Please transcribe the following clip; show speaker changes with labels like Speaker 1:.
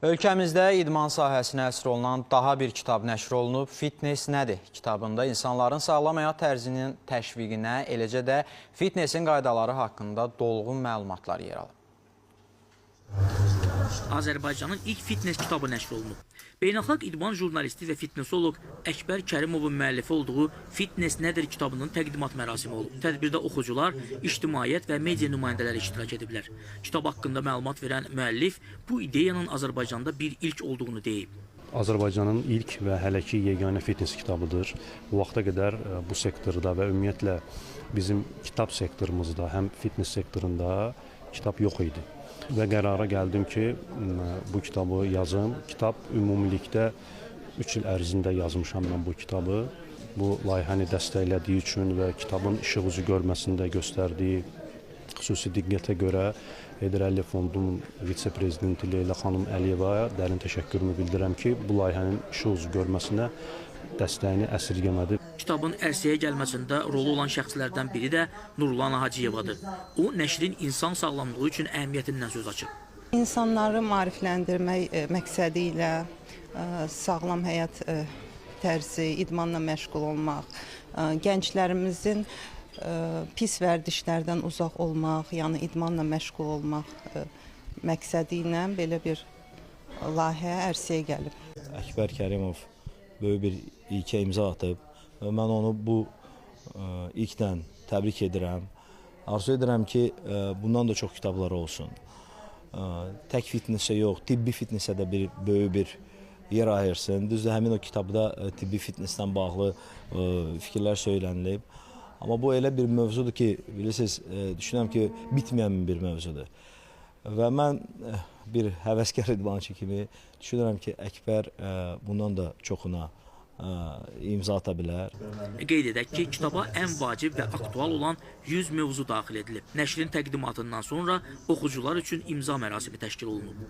Speaker 1: Ölkəmizdə idman sahəsinə həsr olunan daha bir kitab nəşr olunub. Fitness nədir? Kitabında insanların sağlam həyat tərzinin təşviqinə, eləcə də fitnessin qaydaları haqqında dolğun məlumatlar yer alıb.
Speaker 2: Azərbaycanın ilk fitness kitabı nəşr olunub. Beynəlxalq idman jurnalisti və fitnessoloq Əkbər Kərimovun müəllifi olduğu Fitness Nədir kitabının təqdimat mərasimi olub. Tədbirdə oxucular, ictimaiyyət və media nümayəndələri iştirak ediblər. Kitab haqqında məlumat verən müəllif bu ideyanın Azərbaycanda bir ilk olduğunu deyib.
Speaker 3: Azərbaycanın ilk və hələ ki yeganə fitness kitabıdır. Bu vaxta qədər bu sektorda və ümumiyyətlə bizim kitab sektorumuzda, həm fitness sektorunda kitab yox idi. Və qərara gəldim ki, bu kitabı yazım. Kitab ümumilikdə 3 il ərzində yazmışam mən bu kitabı. Bu layihəni dəstəklədiyi üçün və kitabın işıq üzü görməsində göstərdiyi xüsusi diqqətə görə Heydər Əliyev Fondunun vitse-prezidenti Leyla xanım Əliyevaya dərin təşəkkürümü bildirirəm ki, bu layihənin işıq üzü görməsinə dəstəyini əsirgəmədi.
Speaker 2: Kitabın ərsəyə gəlməsində rolu olan şəxslərdən biri də Nurlan Hacıyevadır. O, nəşrin insan sağlamlığı üçün əhəmiyyətindən söz açıb.
Speaker 4: İnsanları maarifləndirmək məqsədi ilə sağlam həyat tərzi, idmanla məşğul olmaq, gənclərimizin pis vərdişlərdən uzaq olmaq, yəni idmanla məşğul olmaq məqsədi ilə belə bir layihə ərsəyə gəlib.
Speaker 5: Əkbər Kərimov böyük bir ilkə imza atıb. Mən onu bu ilkdən təbrik edirəm. Arzu edirəm ki, bundan da çox kitablar olsun. Tək fitnessə yox, tibbi fitnessə də böyük bir yer ayırsın. Düzdür, həmin o kitabda tibbi fitnessdən bağlı fikirlər söylənilib. Amma bu elə bir mövzudur ki, bilirsiniz, düşünürəm ki, bitməyən bir mövzudur. Və mən bir həvəskar idmançı kimi düşünürəm ki, Əkbər bundan da çoxuna imza ata bilər.
Speaker 2: Qeyd edək ki, kitaba ən vacib və aktual olan 100 mövzu daxil edilib. Nəşrin təqdimatından sonra oxucular üçün imza mərasimi təşkil olunub.